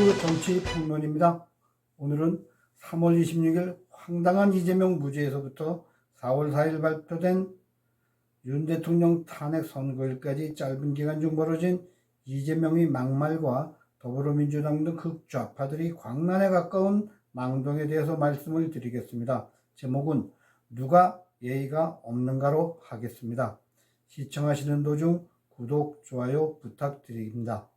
TF 정치 평론입니다. 오늘은 3월 26일 황당한 이재명 무죄에서부터 4월 4일 발표된 윤 대통령 탄핵 선고일까지 짧은 기간 중 벌어진 이재명의 막말과 더불어민주당 등 극좌파들이 광란에 가까운 망동에 대해서 말씀을 드리겠습니다. 제목은 누가 예의가 없는가로 하겠습니다. 시청하시는 도중 구독, 좋아요 부탁드립니다.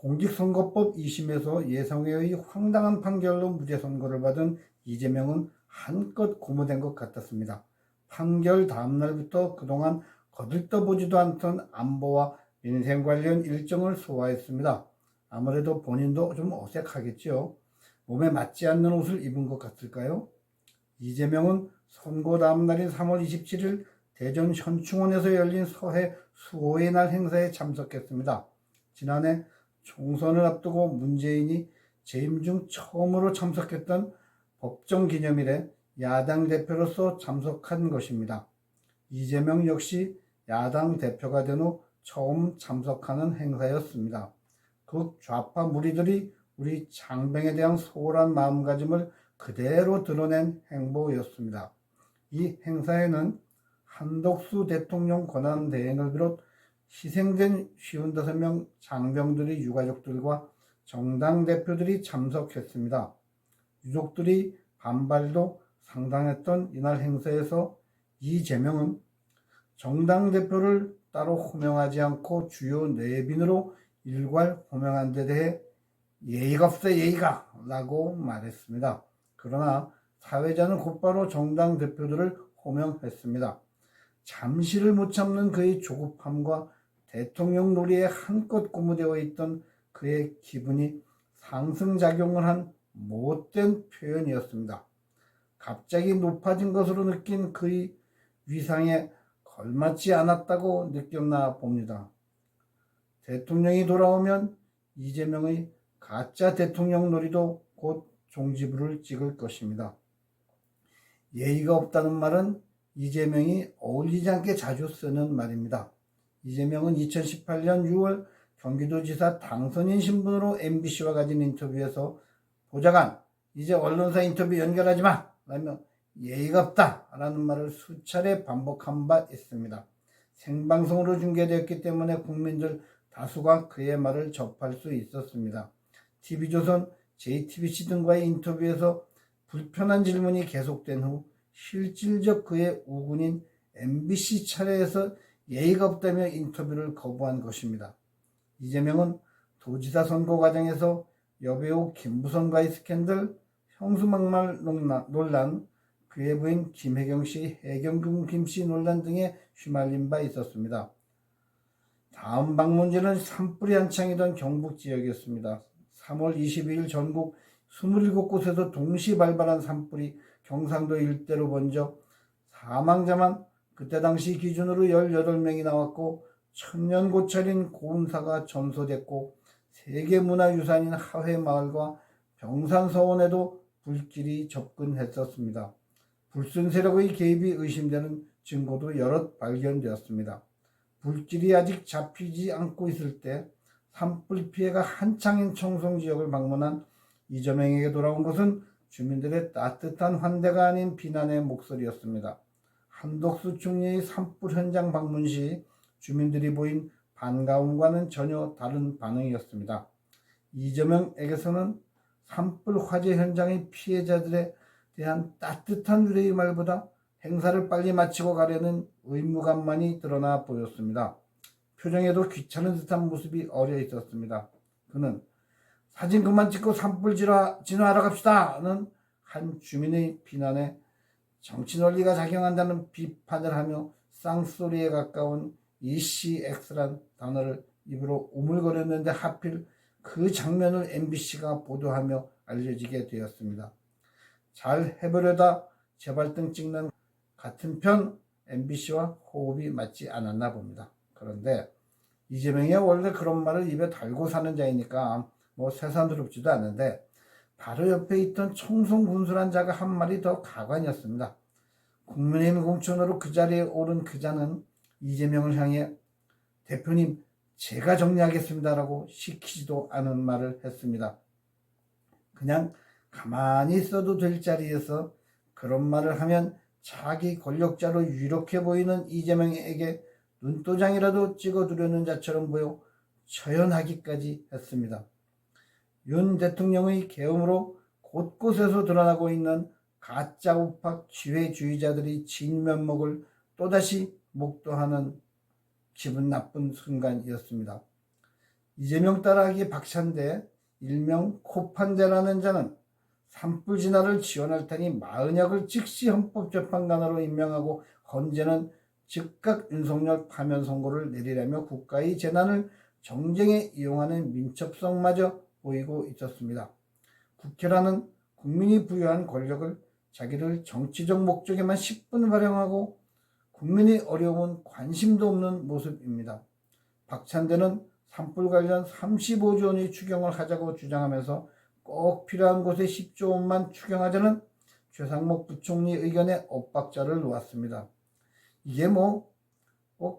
공직선거법 2심에서 예상외의 황당한 판결로 무죄 선고를 받은 이재명은 한껏 고무된 것 같았습니다. 판결 다음날부터 그동안 거들떠보지도 않던 안보와 민생 관련 일정을 소화했습니다. 아무래도 본인도 좀 어색하겠지요. 몸에 맞지 않는 옷을 입은 것 같을까요? 이재명은 선고 다음날인 3월 27일 대전 현충원에서 열린 서해 수호의 날 행사에 참석했습니다. 지난해 총선을 앞두고 문재인이 재임 중 처음으로 참석했던 법정 기념일에 야당 대표로서 참석한 것입니다. 이재명 역시 야당 대표가 된 후 처음 참석하는 행사였습니다. 극좌파 무리들이 우리 장병에 대한 소홀한 마음가짐을 그대로 드러낸 행보였습니다. 이 행사에는 한덕수 대통령 권한대행을 비롯 희생된 55명 장병들의 유가족들과 정당 대표들이 참석했습니다. 유족들이 반발도 상당했던 이날 행사에서 이재명은 정당 대표를 따로 호명하지 않고 주요 내빈으로 일괄 호명한 데 대해 예의가 없어 예의가 라고 말했습니다. 그러나 사회자는 곧바로 정당 대표들을 호명했습니다. 잠시를 못 참는 그의 조급함과 대통령 놀이에 한껏 고무되어 있던 그의 기분이 상승작용을 한 못된 표현이었습니다. 갑자기 높아진 것으로 느낀 그의 위상에 걸맞지 않았다고 느꼈나 봅니다. 대통령이 돌아오면 이재명의 가짜 대통령 놀이도 곧 종지부를 찍을 것입니다. 예의가 없다는 말은 이재명이 어울리지 않게 자주 쓰는 말입니다. 이재명은 2018년 6월 경기도지사 당선인 신분으로 MBC와 가진 인터뷰에서 보좌관, 이제 언론사 인터뷰 연결하지 마! 라며 예의가 없다! 라는 말을 수차례 반복한 바 있습니다. 생방송으로 중계되었기 때문에 국민들 다수가 그의 말을 접할 수 있었습니다. TV조선, JTBC 등과의 인터뷰에서 불편한 질문이 계속된 후 실질적 그의 우군인 MBC 차례에서 예의가 없다며 인터뷰를 거부한 것입니다. 이재명은 도지사 선거 과정에서 여배우 김부선과의 스캔들, 형수막말 논란, 그의 부인 김혜경 씨, 해경군 김씨 논란 등에 휘말린 바 있었습니다. 다음 방문지는 산불이 한창이던 경북 지역이었습니다. 3월 22일 전국 27곳에서 동시 발발한 산불이 경상도 일대로 번져 사망자만 그때 당시 기준으로 18명이 나왔고 천년고찰인 고운사가 전소됐고 세계문화유산인 하회마을과 병산서원에도 불길이 접근했었습니다. 불순 세력의 개입이 의심되는 증거도 여럿 발견되었습니다. 불길이 아직 잡히지 않고 있을 때 산불 피해가 한창인 청송지역을 방문한 이재명에게 돌아온 것은 주민들의 따뜻한 환대가 아닌 비난의 목소리였습니다. 한덕수 총리의 산불 현장 방문 시 주민들이 보인 반가움과는 전혀 다른 반응이었습니다. 이재명에게서는 산불 화재 현장의 피해자들에 대한 따뜻한 위로의 말보다 행사를 빨리 마치고 가려는 의무감만이 드러나 보였습니다. 표정에도 귀찮은 듯한 모습이 어려 있었습니다. 그는 사진 그만 찍고 산불 진화하러 갑시다는 한 주민의 비난에 정치 논리가 작용한다는 비판을 하며 쌍소리에 가까운 ECX란 단어를 입으로 우물거렸는데 하필 그 장면을 MBC가 보도하며 알려지게 되었습니다. 잘 해보려다 재발등 찍는 같은 편 MBC와 호흡이 맞지 않았나 봅니다. 그런데 이재명이 원래 그런 말을 입에 달고 사는 자이니까 세상스럽지도 않은데 바로 옆에 있던 청송군수란 자가 한 말이 더 가관이었습니다. 국민의힘 공천으로 그 자리에 오른 그 자는 이재명을 향해 대표님 제가 정리하겠습니다라고 시키지도 않은 말을 했습니다. 그냥 가만히 있어도 될 자리에서 그런 말을 하면 자기 권력자로 유력해 보이는 이재명에게 눈도장이라도 찍어두려는 자처럼 보여 처연하기까지 했습니다. 윤 대통령의 계엄으로 곳곳에서 드러나고 있는 가짜 우파 기회주의자들이 진면목을 또다시 목도하는 기분 나쁜 순간이었습니다. 이재명 따라하기 박찬대, 일명 코판대라는 자는 산불 진화를 지원할 테니 마은혁을 즉시 헌법재판관으로 임명하고 헌재는 즉각 윤석열 파면 선고를 내리려며 국가의 재난을 정쟁에 이용하는 민첩성마저 보이고 있었습니다. 국회라는 국민이 부여한 권력을 자기들 정치적 목적에만 10분 활용하고 국민의 어려움은 관심도 없는 모습입니다. 박찬대는 산불 관련 35조 원의 추경을 하자고 주장하면서 꼭 필요한 곳에 10조 원만 추경하자는 최상목 부총리 의견에 엇박자를 놓았습니다. 이게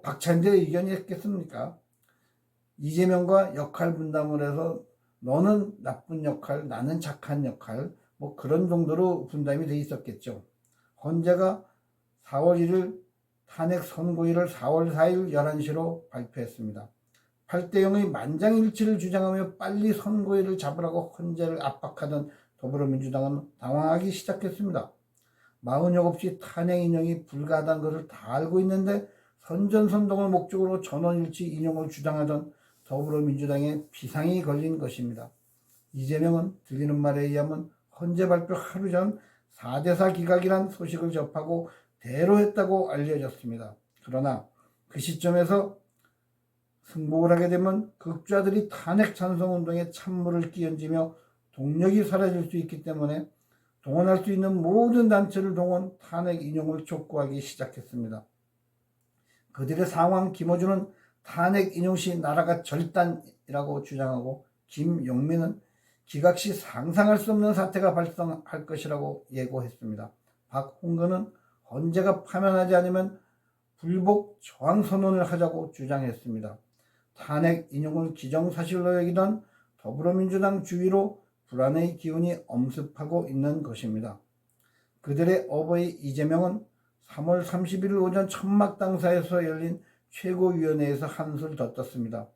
박찬대 의견이었겠습니까? 이재명과 역할 분담을 해서 너는 나쁜 역할, 나는 착한 역할, 그런 정도로 분담이 돼 있었겠죠. 헌재가 4월 1일 탄핵 선고일을 4월 4일 11시로 발표했습니다. 8대0의 만장일치를 주장하며 빨리 선고일을 잡으라고 헌재를 압박하던 더불어민주당은 당황하기 시작했습니다. 마흔역 없이 탄핵 인용이 불가하다는 것을 다 알고 있는데 선전선동을 목적으로 전원일치 인용을 주장하던 더불어민주당의 비상이 걸린 것입니다. 이재명은 들리는 말에 의하면 헌재 발표 하루 전 4대4 기각이란 소식을 접하고 대로했다고 알려졌습니다. 그러나 그 시점에서 승복을 하게 되면 극좌들이 탄핵 찬성운동에 찬물을 끼얹으며 동력이 사라질 수 있기 때문에 동원할 수 있는 모든 단체를 동원 탄핵 인용을 촉구하기 시작했습니다. 그들의 상황 김어준은 탄핵 인용 시 나라가 절단이라고 주장하고 김용민은 기각 시 상상할 수 없는 사태가 발생할 것이라고 예고했습니다. 박홍근은 헌재가 파면하지 않으면 불복 저항선언을 하자고 주장했습니다. 탄핵 인용을 기정사실로 여기던 더불어민주당 주위로 불안의 기운이 엄습하고 있는 것입니다. 그들의 어버이 이재명은 3월 31일 오전 천막당사에서 열린 최고위원회에서 한술 더 떴습니다.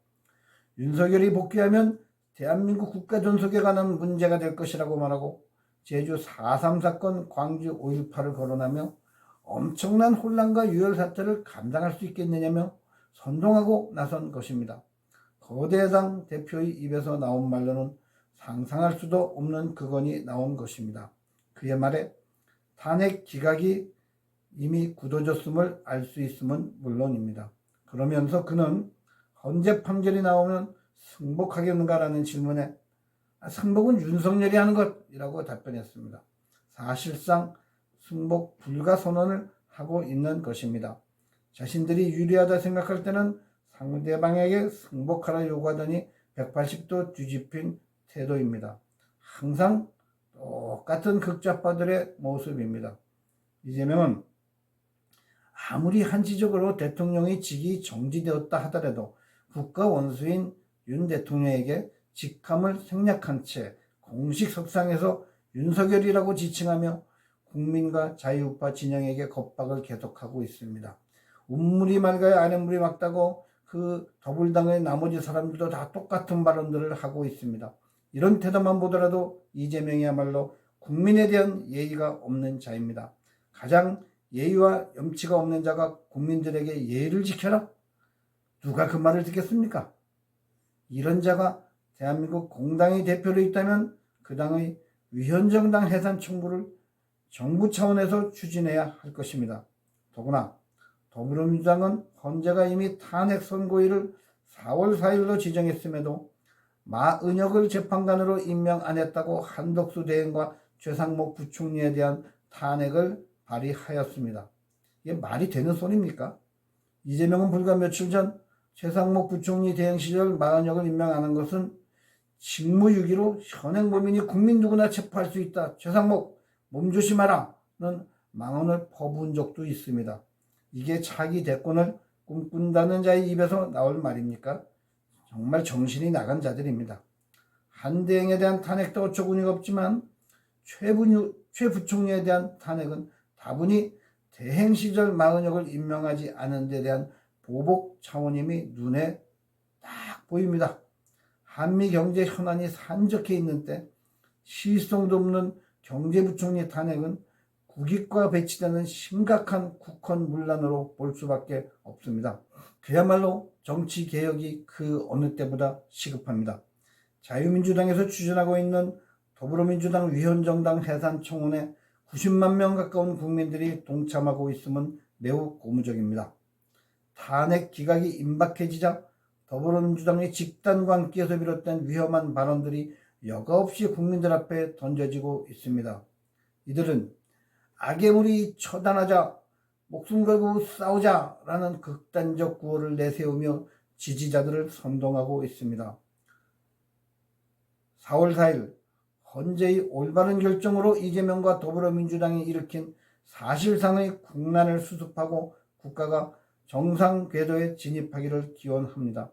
윤석열이 복귀하면 대한민국 국가존속에 관한 문제가 될 것이라고 말하고 제주 4.3 사건, 광주 5.18을 거론하며 엄청난 혼란과 유혈 사태를 감당할 수 있겠느냐며 선동하고 나선 것입니다. 거대 야당 대표의 입에서 나온 말로는 상상할 수도 없는 극언이 나온 것입니다. 그의 말에 탄핵 기각이 이미 굳어졌음을 알 수 있음은 물론입니다. 그러면서 그는 헌재 판결이 나오면 승복하겠는가라는 질문에 승복은 윤석열이 하는 것이라고 답변했습니다. 사실상 승복 불가 선언을 하고 있는 것입니다. 자신들이 유리하다 생각할 때는 상대방에게 승복하라 요구하더니 180도 뒤집힌 태도입니다. 항상 똑같은 극좌파들의 모습입니다. 이재명은 아무리 한시적으로 대통령의 직이 정지되었다 하더라도 국가 원수인 윤 대통령에게 직함을 생략한 채 공식 석상에서 윤석열이라고 지칭하며 국민과 자유우파 진영에게 겁박을 계속하고 있습니다. 운물이 맑아야 아랫물이 맑다고 그 더불당의 나머지 사람들도 다 똑같은 발언들을 하고 있습니다. 이런 태도만 보더라도 이재명이야말로 국민에 대한 예의가 없는 자입니다. 가장 예의와 염치가 없는 자가 국민들에게 예의를 지켜라? 누가 그 말을 듣겠습니까? 이런 자가 대한민국 공당의 대표로 있다면 그 당의 위헌정당 해산 청구를 정부 차원에서 추진해야 할 것입니다. 더구나 더불어민주당은 헌재가 이미 탄핵 선고일을 4월 4일로 지정했음에도 마은혁을 재판관으로 임명 안 했다고 한덕수 대행과 최상목 부총리에 대한 탄핵을 발의하였습니다. 이게 말이 되는 소리입니까? 이재명은 불과 며칠 전 최상목 부총리 대행 시절 마은혁을 임명 안 한 것은 직무유기로 현행범인이 국민 누구나 체포할 수 있다. 최상목 몸조심하라는 망언을 퍼부은 적도 있습니다. 이게 차기 대권을 꿈꾼다는 자의 입에서 나올 말입니까? 정말 정신이 나간 자들입니다. 한대행에 대한 탄핵도 어처구니가 없지만 최 부총리에 대한 탄핵은 다분히 대행 시절 마은혁을 임명하지 않은 데 대한 보복 차원임이 눈에 딱 보입니다. 한미 경제 현안이 산적해 있는 때 시성도 없는 경제부총리 탄핵은 국익과 배치되는 심각한 국헌 문란으로 볼 수밖에 없습니다. 그야말로 정치개혁이 그 어느 때보다 시급합니다. 자유민주당에서 추진하고 있는 더불어민주당 위헌정당 해산청원에 90만 명 가까운 국민들이 동참하고 있음은 매우 고무적입니다. 탄핵 기각이 임박해지자 더불어민주당의 집단 광기에서 비롯된 위험한 발언들이 여과없이 국민들 앞에 던져지고 있습니다. 이들은 악의 무리 처단하자, 목숨 걸고 싸우자라는 극단적 구호를 내세우며 지지자들을 선동하고 있습니다. 4월 4일 헌재의 올바른 결정으로 이재명과 더불어민주당이 일으킨 사실상의 국난을 수습하고 국가가 정상 궤도에 진입하기를 기원합니다.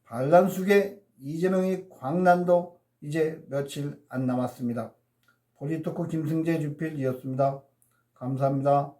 반란 속에 이재명의 광난도 이제 며칠 안 남았습니다. 폴리토크 김승재 주필이었습니다. 감사합니다.